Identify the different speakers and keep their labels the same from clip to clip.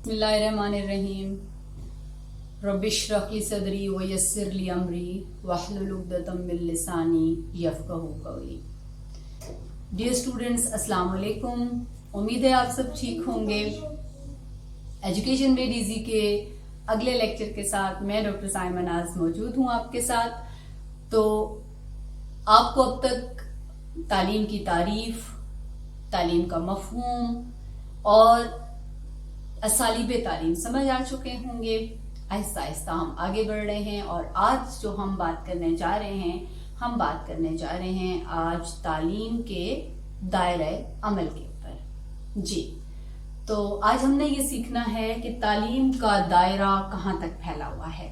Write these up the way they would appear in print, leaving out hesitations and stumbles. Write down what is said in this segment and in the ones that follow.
Speaker 1: बिस्मिल्लाहिर्रहमानिर्रहीम रब्बिश्रह ली सदरी व यस्सिर ली अमरी वहलुल उक़दतम मिन लिसानी यफ़क़हू क़ौली। डियर स्टूडेंट्स, अस्सलाम वालेकुम। उम्मीद है आप सब ठीक होंगे। एजुकेशन मेड इजी के अगले लेक्चर के साथ मैं डॉक्टर साइमा नाज मौजूद हूँ आपके साथ। तो आपको अब तक तालीम की तारीफ, तालीम का मफ़हूम और असालीब तालीम समझ आ चुके होंगे। आहिस्ता आहिस्ता हम आगे बढ़ रहे हैं और आज जो हम बात करने जा रहे हैं आज तालीम के दायरे अमल के ऊपर। जी, तो आज हमने ये सीखना है कि तालीम का दायरा कहाँ तक फैला हुआ है।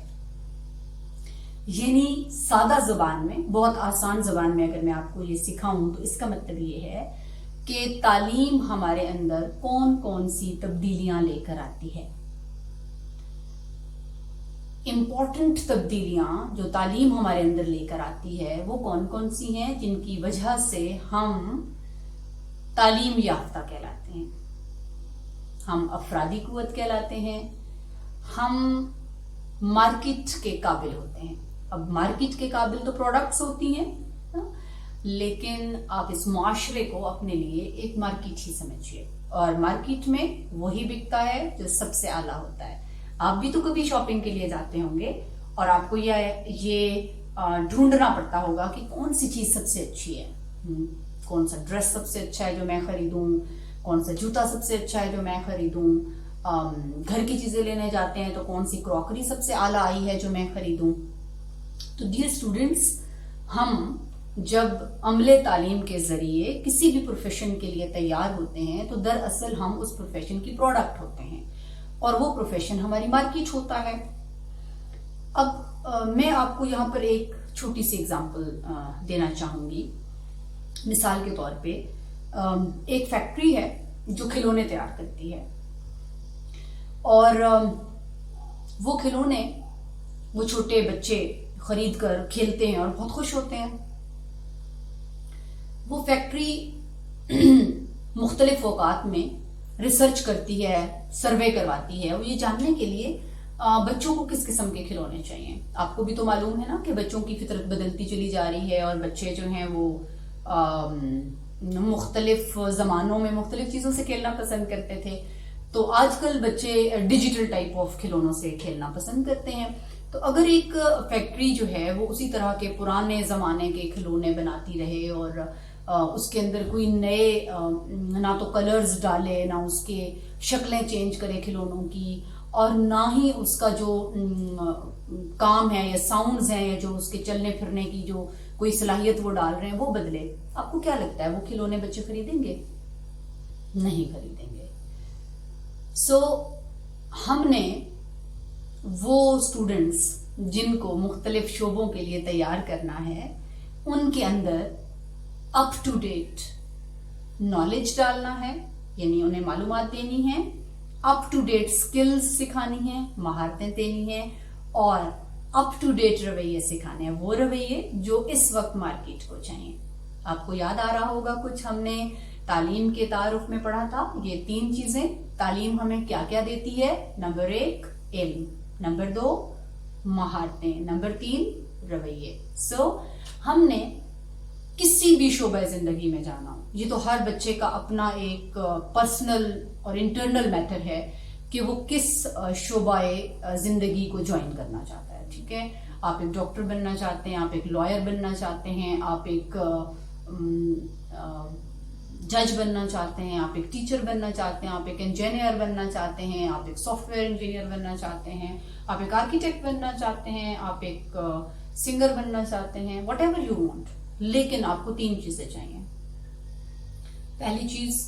Speaker 1: यानी सादा जुबान में, बहुत आसान जुबान में अगर मैं आपको ये सिखाऊं तो इसका मतलब ये है कि तालीम हमारे अंदर कौन कौन सी तब्दीलियां लेकर आती है। इंपॉर्टेंट तब्दीलियां जो तालीम हमारे अंदर लेकर आती है वो कौन कौन सी हैं, जिनकी वजह से हम तालीम याफ्ता कहलाते हैं, हम अफरादी कुव्वत कहलाते हैं, हम मार्केट के काबिल होते हैं। अब मार्केट के काबिल तो प्रोडक्ट्स होती हैं, लेकिन आप इस मुआशरे को अपने लिए एक मार्केट ही समझिए और मार्केट में वही बिकता है जो सबसे आला होता है। आप भी तो कभी शॉपिंग के लिए जाते होंगे और आपको ये ढूंढना पड़ता होगा कि कौन सी चीज सबसे अच्छी है, कौन सा ड्रेस सबसे अच्छा है जो मैं खरीदूं, कौन सा जूता सबसे अच्छा है जो मैं खरीदूं। घर की चीजें लेने जाते हैं तो कौन सी क्रॉकरी सबसे आला आई है जो मैं खरीदूं। तो डियर स्टूडेंट्स, हम जब अमले तालीम के जरिए किसी भी प्रोफेशन के लिए तैयार होते हैं तो दरअसल हम उस प्रोफेशन की प्रोडक्ट होते हैं और वो प्रोफेशन हमारी मार्केट होता है। अब मैं आपको यहाँ पर एक छोटी सी एग्जांपल देना चाहूंगी। मिसाल के तौर पे एक फैक्ट्री है जो खिलौने तैयार करती है और वो खिलौने वो छोटे बच्चे खरीद कर खेलते हैं और बहुत खुश होते हैं। वो फैक्ट्री मुख्तलिफ औकात में रिसर्च करती है, सर्वे करवाती है, वो ये जानने के लिए बच्चों को किस किस्म के खिलौने चाहिए। आपको भी तो मालूम है ना कि बच्चों की फितरत बदलती चली जा रही है और बच्चे जो हैं वो मुख्तलिफ जमानों में मुख्तलिफ चीजों से खेलना पसंद करते थे। तो आजकल बच्चे डिजिटल टाइप ऑफ खिलौनों से खेलना पसंद करते हैं। तो अगर एक फैक्ट्री जो है वो उसी तरह के पुराने जमाने के खिलौने बनाती रहे और उसके अंदर कोई नए ना तो कलर्स डाले, ना उसके शक्लें चेंज करे खिलौनों की, और ना ही उसका जो काम है या साउंड्स हैं या जो उसके चलने फिरने की जो कोई सलाहियत वो डाल रहे हैं वो बदले, आपको क्या लगता है वो खिलौने बच्चे खरीदेंगे? नहीं खरीदेंगे। सो हमने वो स्टूडेंट्स जिनको मुख्तलिफ शोबों के लिए तैयार करना है उनके अंदर अप टू डेट नॉलेज डालना है, यानी उन्हें मालूमात देनी है, अप टू डेट स्किल्स सिखानी है, महारतें देनी है और अप टू डेट रवैये सिखाने हैं, वो रवैये जो इस वक्त मार्केट को चाहिए। आपको याद आ रहा होगा कुछ हमने तालीम के तारुफ में पढ़ा था, ये 3 चीजें तालीम हमें क्या क्या देती है। नंबर 1 इल्म, नंबर 2 महारतें, नंबर 3 रवैये। सो हमने किसी भी शोबे जिंदगी में जाना हो, ये तो हर बच्चे का अपना एक पर्सनल और इंटरनल मैटर है कि वो किस शोबाए जिंदगी को ज्वाइन करना चाहता है। ठीक है, आप एक डॉक्टर बनना चाहते हैं, आप एक लॉयर बनना चाहते हैं, आप एक जज बनना चाहते हैं, आप एक टीचर बनना चाहते हैं, आप एक इंजीनियर बनना चाहते हैं, आप एक सॉफ्टवेयर इंजीनियर बनना चाहते हैं, आप एक आर्किटेक्ट बनना चाहते हैं, आप एक सिंगर बनना चाहते हैं, वट एवर यू वॉन्ट। लेकिन आपको 3 चीजें चाहिए। पहली चीज,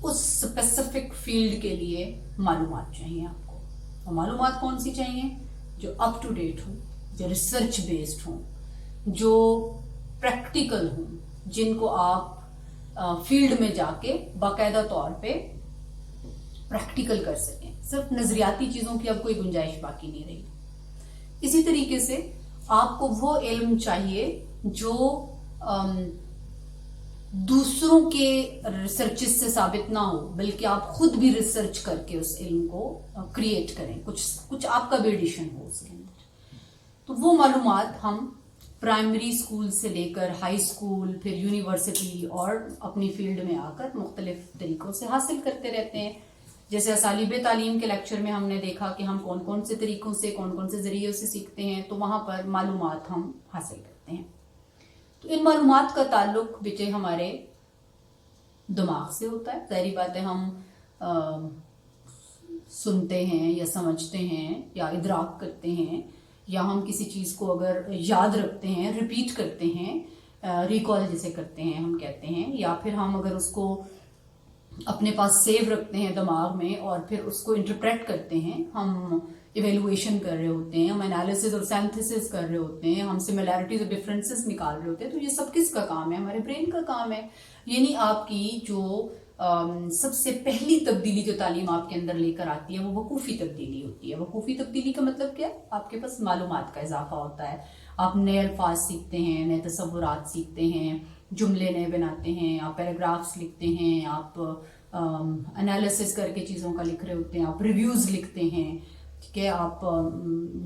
Speaker 1: उस स्पेसिफिक फील्ड के लिए मालूमात चाहिए आपको। और मालूमात कौन सी चाहिए? जो अप टू डेट हो, जो रिसर्च बेस्ड हो, जो प्रैक्टिकल हो, जिनको आप फील्ड में जाके बाकायदा तौर पे प्रैक्टिकल कर सकें। सिर्फ नजरियाती चीजों की अब कोई गुंजाइश बाकी नहीं रही। इसी तरीके से आपको वो इल्म चाहिए जो दूसरों के रिसर्चेस से साबित ना हो, बल्कि आप खुद भी रिसर्च करके उस इल्म को क्रिएट करें, कुछ आपका भी एडिशन हो उसके अंदर। तो वो मालूमात हम प्राइमरी स्कूल से लेकर हाई स्कूल, फिर यूनिवर्सिटी और अपनी फील्ड में आकर मुख्तलिफ तरीकों से हासिल करते रहते हैं। जैसे असालिब तालीम के लेक्चर में हमने देखा कि हम कौन कौन से तरीकों से, कौन कौन से जरिए से सीखते हैं, तो वहां पर मालूमात हम हासिल करते हैं। तो इन मालूमात का ताल्लुक बेटे हमारे दिमाग से होता है। जाहिर बात है, हम सुनते हैं या समझते हैं या इदराक करते हैं, या हम किसी चीज को अगर याद रखते हैं, रिपीट करते हैं, रिकॉल जिसे करते हैं हम कहते हैं, या फिर हम अगर उसको अपने पास सेव रखते हैं दिमाग में और फिर उसको इंटरप्रेट करते हैं, हम इवेलुएशन कर रहे होते हैं, हम एनालिसिस और सिंथेसिस कर रहे होते हैं, हम सिमिलैरिटीज और डिफरेंसेस निकाल रहे होते हैं। तो ये सब किसका काम है? हमारे ब्रेन का काम है। यानी आपकी जो सबसे पहली तब्दीली जो तालीम आपके अंदर लेकर आती है वो वकूफ़ी तब्दीली होती है। वकूफ़ी तब्दीली का मतलब क्या है? आपके पास मालूमात का इजाफा होता है, आप नए अल्फाज सीखते हैं, नए तसव्वुरात सीखते हैं, जुमले नए बनाते हैं, आप पैराग्राफ्स लिखते हैं, आप एनालिसिस करके चीज़ों का लिख रहे होते हैं, आप रिव्यूज़ लिखते हैं, ठीक है, आप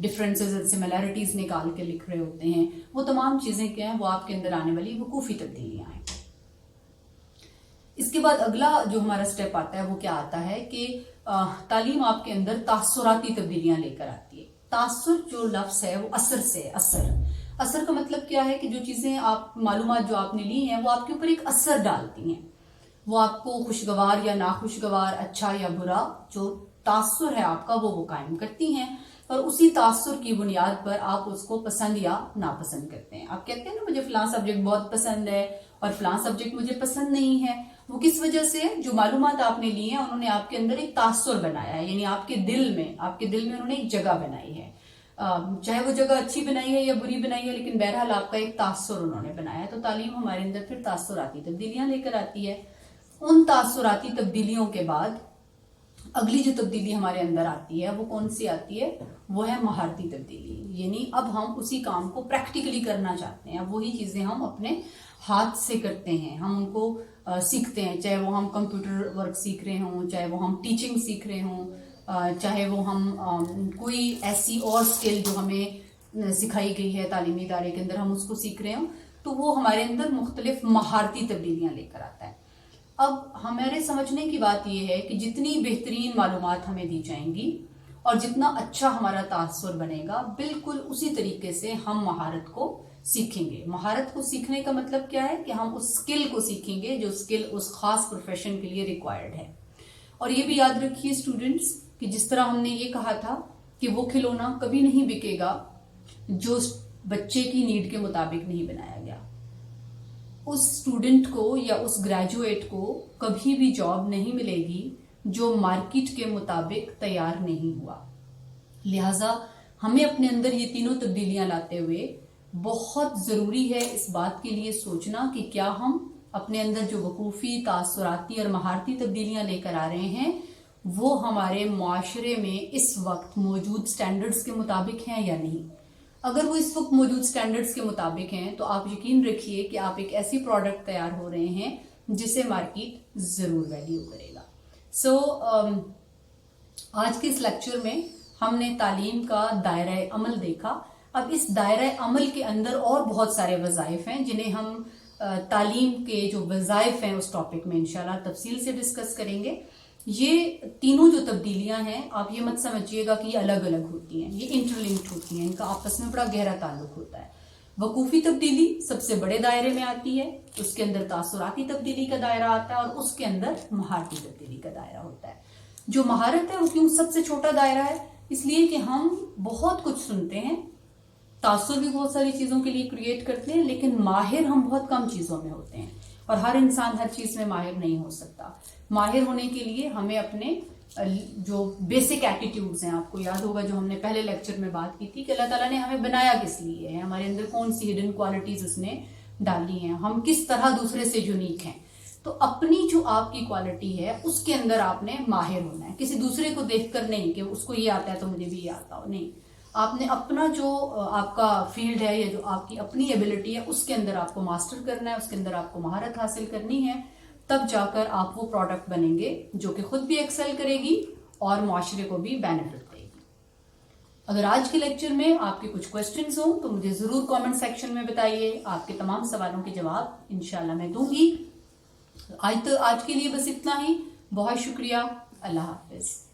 Speaker 1: डिफरेंसेस और सिमिलैरिटीज निकाल के लिख रहे होते हैं। वो तमाम चीज़ें क्या हैं? वो आपके अंदर आने वाली वकूफ़ी तब्दीलियाँ हैं। इसके बाद अगला जो हमारा स्टेप आता है वो क्या आता है कि तालीम आपके अंदर तासुराती तब्दीलियां लेकर आती है। तासुर जो लफ्ज़ है वो असर से है। असर का मतलब क्या है कि जो चीज़ें आप मालूमात जो आपने ली हैं वो आपके ऊपर एक असर डालती हैं, वो आपको खुशगवार या नाखुशगवार, अच्छा या बुरा, जो तासुर है आपका वो कायम करती हैं, और उसी तासुर की बुनियाद पर आप उसको पसंद या नापसंद करते हैं। आप कहते हैं ना मुझे फलां सब्जेक्ट बहुत पसंद है और फलां सब्जेक्ट मुझे पसंद नहीं है। वो किस वजह से है? जो मालूमात आपने ली है उन्होंने आपके अंदर एक तासुर बनाया है, यानी आपके दिल में उन्होंने एक जगह बनाई है। चाहे वो जगह अच्छी बनाई है या बुरी बनाई है, लेकिन बहरहाल आपका एक तासुर उन्होंने बनाया है। तो तालीम हमारे अंदर फिर तासुराती तब्दीलियां लेकर आती है। उन तासुराती तब्दीलियों के बाद अगली जो तब्दीली हमारे अंदर आती है वो कौन सी आती है? वो है महारती तब्दीली। यानी अब हम उसी काम को प्रैक्टिकली करना चाहते हैं। अब वही चीजें हम अपने हाथ से करते हैं, हम उनको सीखते हैं, चाहे वो हम कंप्यूटर वर्क सीख रहे हों, चाहे वो हम टीचिंग सीख रहे हों, चाहे वो हम कोई ऐसी और स्किल जो हमें सिखाई गई है तालीमी इदारे के अंदर हम उसको सीख रहे हों, तो वो हमारे अंदर मुख्तलिफ महारती तब्दीलियां लेकर आता है। अब हमारे समझने की बात यह है कि जितनी बेहतरीन मालूमात हमें दी जाएंगी और जितना अच्छा हमारा तासुर बनेगा, बिल्कुल उसी तरीके से हम महारत को सीखेंगे। महारत को सीखने का मतलब क्या है? कि हम उस स्किल को सीखेंगे जो स्किल उस खास प्रोफेशन के लिए रिक्वायर्ड है। और ये भी याद रखिए स्टूडेंट्स कि जिस तरह हमने ये कहा था कि वो खिलौना कभी नहीं बिकेगा जो बच्चे की नीड के मुताबिक नहीं बनाया गया। उस स्टूडेंट को या उस ग्रेजुएट को कभी भी जॉब नहीं मिलेगी जो मार्केट के मुताबिक तैयार नहीं हुआ। लिहाजा हमें अपने अंदर ये तीनों तब्दीलियां लाते हुए बहुत जरूरी है इस बात के लिए सोचना कि क्या हम अपने अंदर जो वकूफ़ी, तासुराती और महारती तब्दीलियां लेकर आ रहे हैं वो हमारे मुआशरे में इस वक्त मौजूद स्टैंडर्ड्स के मुताबिक हैं या नहीं। अगर वो इस वक्त मौजूद स्टैंडर्ड्स के मुताबिक हैं तो आप यकीन रखिए कि आप एक ऐसी प्रोडक्ट तैयार हो रहे हैं जिसे मार्केट जरूर वैल्यू करेगा। आज के इस लेक्चर में हमने तालीम का दायरा अमल देखा। अब इस दायरा अमल के अंदर और बहुत सारे वज़ाइफ हैं जिन्हें हम तालीम के जो वज़ाइफ हैं उस टॉपिक में इंशाल्लाह तफसील से डिस्कस करेंगे। ये तीनों जो तब्दीलियां हैं आप ये मत समझिएगा कि ये अलग अलग होती हैं, ये इंटरलिंक्ड होती हैं, इनका आपस में बड़ा गहरा ताल्लुक होता है। वकूफ़ी तब्दीली सबसे बड़े दायरे में आती है, उसके अंदर तासुराती तब्दीली का दायरा आता है और उसके अंदर महारती तब्दीली का दायरा होता है। जो महारत है वो क्यों सबसे छोटा दायरा है? इसलिए कि हम बहुत कुछ सुनते हैं, तासुर भी बहुत सारी चीजों के लिए क्रिएट करते हैं, लेकिन माहिर हम बहुत कम चीजों में होते हैं और हर इंसान हर चीज में माहिर नहीं हो सकता। माहिर होने के लिए हमें अपने जो बेसिक एटीट्यूड्स हैं, आपको याद होगा जो हमने पहले लेक्चर में बात की थी कि अल्लाह ताला ने हमें बनाया किस लिए है, हमारे अंदर कौन सी हिडन क्वालिटीज उसने डाली हैं, हम किस तरह दूसरे से यूनिक हैं। तो अपनी जो आपकी क्वालिटी है उसके अंदर आपने माहिर होना है, किसी दूसरे को देखकर नहीं कि उसको ये आता है तो मुझे भी ये आता हो, नहीं। آپ نے اپنا جو آپ کا فیلڈ ہے یا جو آپ کی اپنی ایبلٹی ہے اس کے اندر آپ کو ماسٹر کرنا ہے، اس کے اندر آپ کو مہارت حاصل کرنی ہے، تب جا کر آپ وہ پروڈکٹ بنیں گے جو کہ خود بھی ایکسل کرے گی اور معاشرے کو بھی بینیفٹ دے گی۔ اگر آج کے لیکچر میں آپ کے کچھ کوسچنز ہوں تو مجھے ضرور کامنٹ سیکشن میں بتائیے، آپ کے تمام سوالوں کے جواب انشاءاللہ میں دوں گی۔ آج کے لیے بس اتنا ہی، بہت شکریہ، اللہ حافظ۔